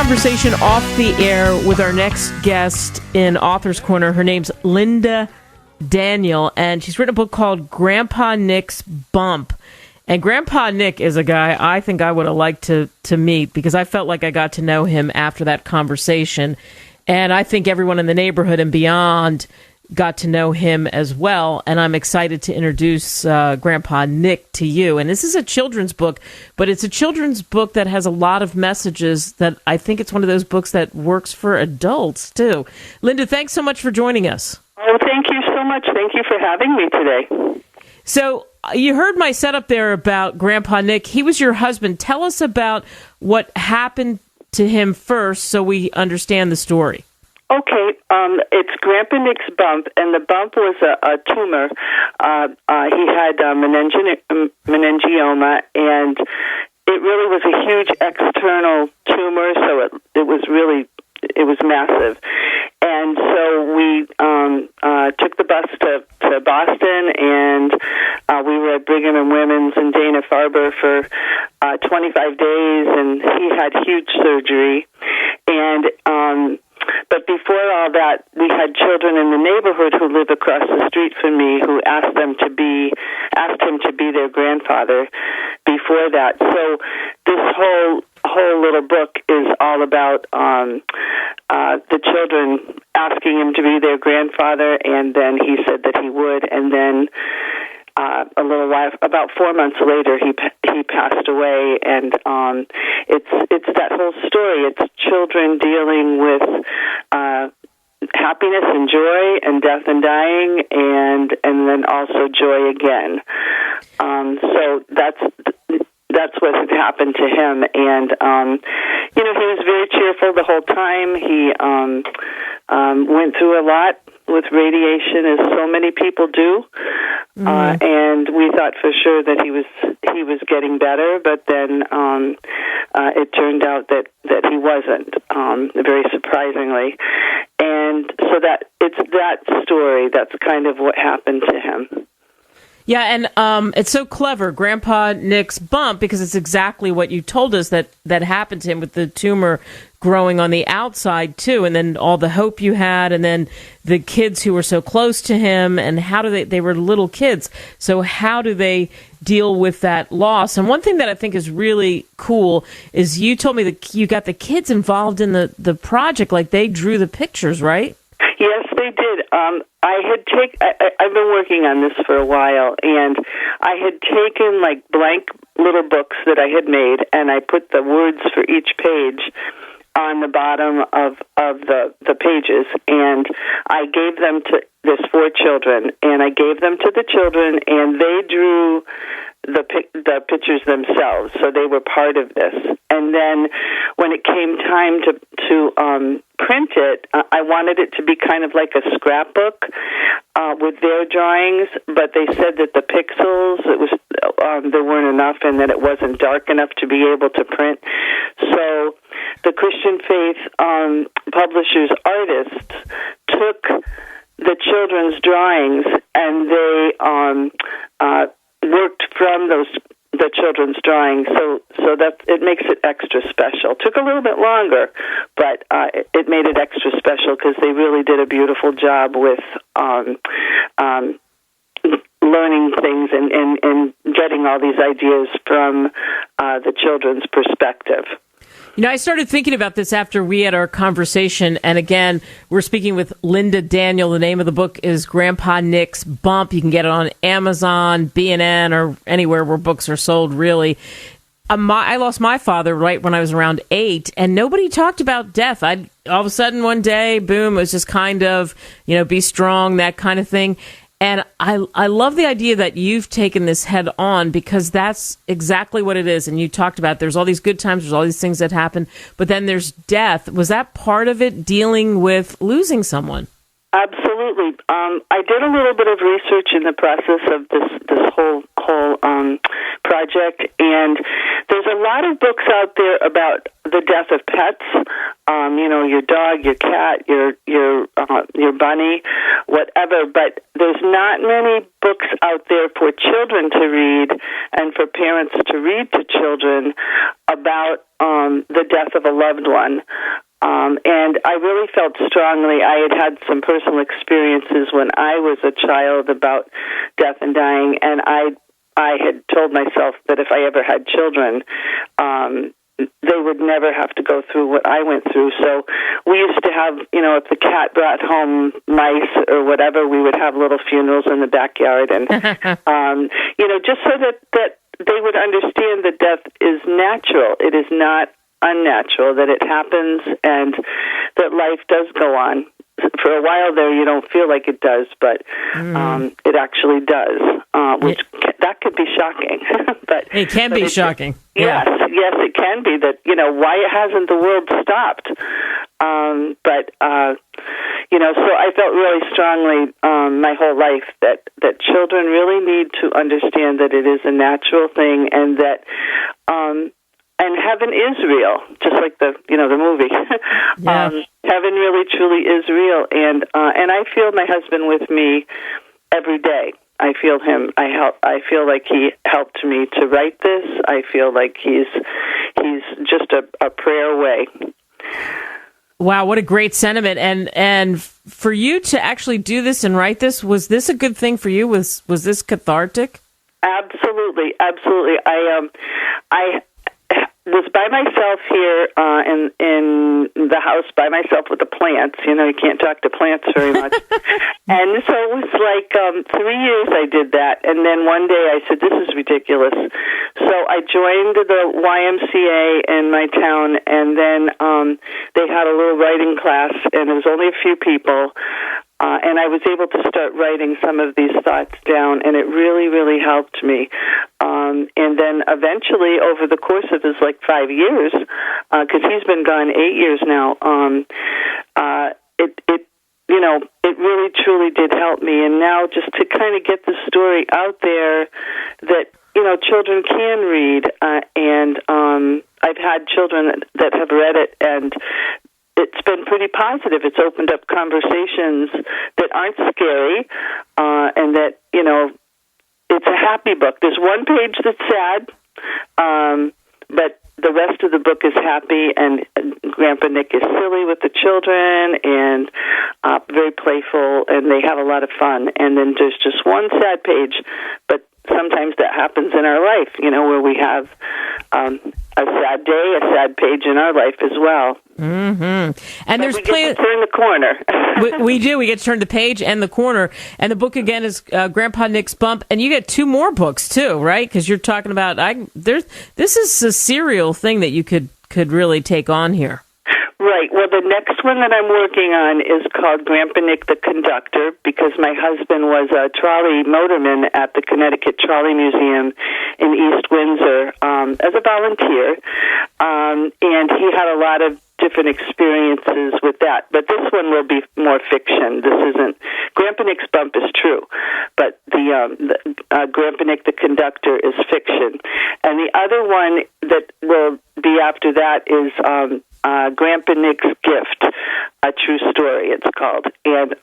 conversation off the air with our next guest in Author's Corner. Her name's Lynda Daniele, and she's written a book called Grandpa Nick's Bump. And Grandpa Nick is a guy I think I would have liked to meet, because I felt like I got to know him after that conversation. And I think everyone in the neighborhood and beyond got to know him as well, and I'm excited to introduce Grandpa Nick to you. And this is a children's book, but it's a children's book that has a lot of messages that I think it's one of those books that works for adults, too. Lynda, thanks so much for joining us. Oh, thank you so much. Thank you for having me today. So you heard my setup there about Grandpa Nick. He was your husband. Tell us about what happened to him first so we understand the story. Okay, it's Grandpa Nick's bump, and the bump was a tumor. He had meningioma, and it really was a huge external tumor, so it was massive. And so we took the bus to Boston, and we were at Brigham and Women's in Dana-Farber for 25 days, and he had huge surgery. And but before all that, we had children in the neighborhood who live across the street from me who asked him to be their grandfather before that. So this whole little book is all about the children asking him to be their grandfather, and then he said that he would, and then a little while, about 4 months later, he passed away, and it's that whole story. It's children dealing with happiness and joy, and death and dying, and then also joy again. So that's what had happened to him, and he was very cheerful the whole time. He went through a lot with radiation, as so many people do, and we thought for sure that he was getting better, but then it turned out that he wasn't, very surprisingly. And so that it's that story. That's kind of what happened to him. Yeah, and it's so clever, Grandpa Nick's bump, because it's exactly what you told us that happened to him with the tumor growing on the outside, too, and then all the hope you had, and then the kids who were so close to him, and how do they were little kids, so how do they deal with that loss? And one thing that I think is really cool is you told me that you got the kids involved in the project, like they drew the pictures, right? Yes, they did. I've been working on this for a while, and I had taken like blank little books that I had made, and I put the words for each page on the bottom of the pages, and I gave them to there's 4 children, and I gave them to the children, and they drew the pictures themselves, so they were part of this. And then when it came time to print it, I wanted it to be kind of like a scrapbook with their drawings, but they said that the pixels, there weren't enough, and that it wasn't dark enough to be able to print. So the Christian Faith publishers' artists took the children's drawings, and they worked from the children's drawings, so that it makes it extra special. Took a little bit longer, but it made it extra special because they really did a beautiful job with learning things and getting all these ideas from the children's perspective. I started thinking about this after we had our conversation, and again, we're speaking with Lynda Daniele. The name of the book is Grandpa Nick's Bump. You can get it on Amazon, B&N, or anywhere where books are sold, really. I lost my father right when I was around 8, and nobody talked about death. All of a sudden, one day, boom, it was just kind of, be strong, that kind of thing. And I love the idea that you've taken this head on, because that's exactly what it is. And you talked about there's all these good times, there's all these things that happen, but then there's death. Was that part of it, dealing with losing someone? Absolutely. I did a little bit of research in the process of this whole project, and there's a lot of books out there about the death of pets. Your dog, your cat, your bunny. whatever, but there's not many books out there for children to read and for parents to read to children about the death of a loved one. And I really felt strongly. I had some personal experiences when I was a child about death and dying, and I had told myself that if I ever had children, they would never have to go through what I went through. So we used to have, if the cat brought home mice or whatever, we would have little funerals in the backyard, and just so that they would understand that death is natural. It is not unnatural, that it happens, and that life does go on. For a while there, you don't feel like it does, but it actually does, which that could be shocking. But it can be shocking. Yes, it can be. That why hasn't the world stopped? So I felt really strongly my whole life that children really need to understand that it is a natural thing, and that. And heaven is real, just like the movie. Heaven really, truly is real, and I feel my husband with me every day. I feel him. I feel like he helped me to write this. I feel like he's just a prayer away. Wow, what a great sentiment! And for you to actually do this and write this, was this a good thing for you? Was this cathartic? Absolutely. I was by myself here in the house by myself with the plants. You can't talk to plants very much. And so it was like 3 years I did that. And then one day I said, this is ridiculous. So I joined the YMCA in my town, and then they had a little writing class, and it was only a few people. And I was able to start writing some of these thoughts down, and it really, really helped me. And then eventually, over the course of his 5 years, because he's been gone 8 years now, it really, truly did help me. And now, just to kind of get the story out there, that children can read, and I've had children that have read it, and it's been pretty positive. It's opened up conversations that aren't scary, and that, it's a happy book. There's one page that's sad, but the rest of the book is happy, and Grandpa Nick is silly with the children and very playful, and they have a lot of fun. And then there's just one sad page, but sometimes that happens in our life, where we have a sad day, a sad page in our life as well. Mm-hmm. And but we get to turn the corner. we do. We get to turn the page and the corner. And the book again is Grandpa Nick's Bump. And you get 2 more books too, right? Because you're talking about this is a serial thing that you could really take on here. Right. Well, the next one that I'm working on is called Grandpa Nick the Conductor, because my husband was a trolley motorman at the Connecticut Trolley Museum in East Windsor as a volunteer, and he had a lot of different experiences with that. But this one will be more fiction. This isn't. Grandpa Nick's Bump is true, but the Grandpa Nick the Conductor is fiction. And the other one that will be after that is Grandpa Nick's Gift, a true story, it's called. And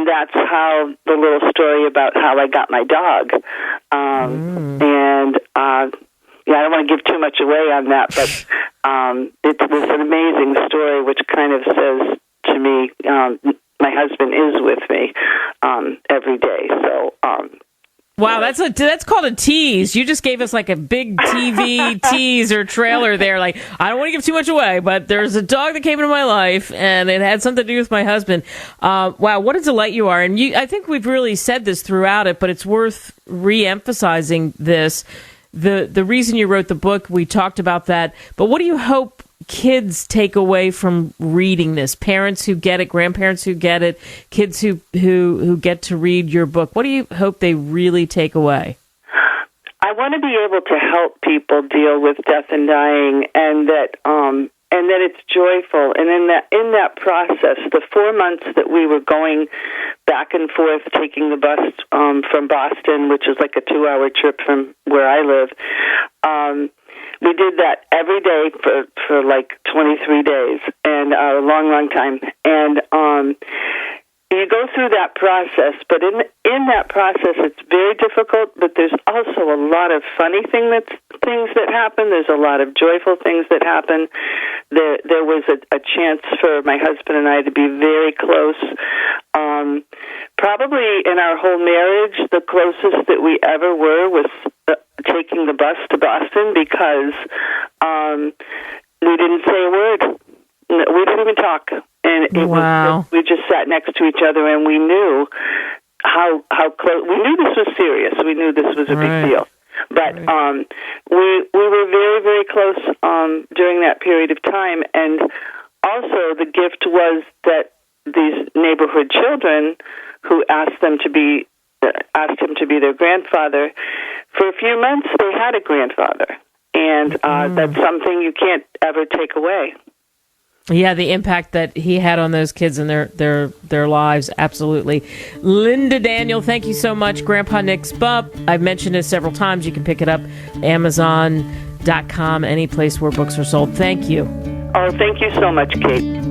that's how the little story about how I got my dog. And I don't want to give too much away on that, but it was an amazing story, which kind of says to me, my husband is with me every day. So. Wow, that's called a tease. You just gave us a big TV teaser trailer there. I don't want to give too much away, but there's a dog that came into my life, and it had something to do with my husband. Wow, what a delight you are. And I think we've really said this throughout it, but it's worth re-emphasizing this. The reason you wrote the book, we talked about that, but what do you hope kids take away from reading this? Parents who get it, grandparents who get it, kids who get to read your book. What do you hope they really take away? I want to be able to help people deal with death and dying, and that it's joyful. And in that process, the 4 months that we were going back and forth, taking the bus from Boston, which is like a 2-hour trip from where I live, we did that every day for 23 days, and a long, long time. And you go through that process, but in that process, it's very difficult. But there's also a lot of funny things that happen. There's a lot of joyful things that happen. There was a chance for my husband and I to be very close. Probably in our whole marriage, the closest that we ever were was taking the bus to Boston, because we didn't say a word. We didn't even talk. And it was, we just sat next to each other, and we knew how close. We knew this was serious. We knew this was a big deal. But we were very, very close during that period of time. And also the gift was that these neighborhood children who asked him to be their grandfather, for a few months they had a grandfather. And that's something you can't ever take away. Yeah, the impact that he had on those kids and their lives, absolutely. Lynda Daniele, thank you so much. Grandpa Nick's Bump. I've mentioned it several times. You can pick it up Amazon.com, any place where books are sold. Thank you. Oh, thank you so much, Kate.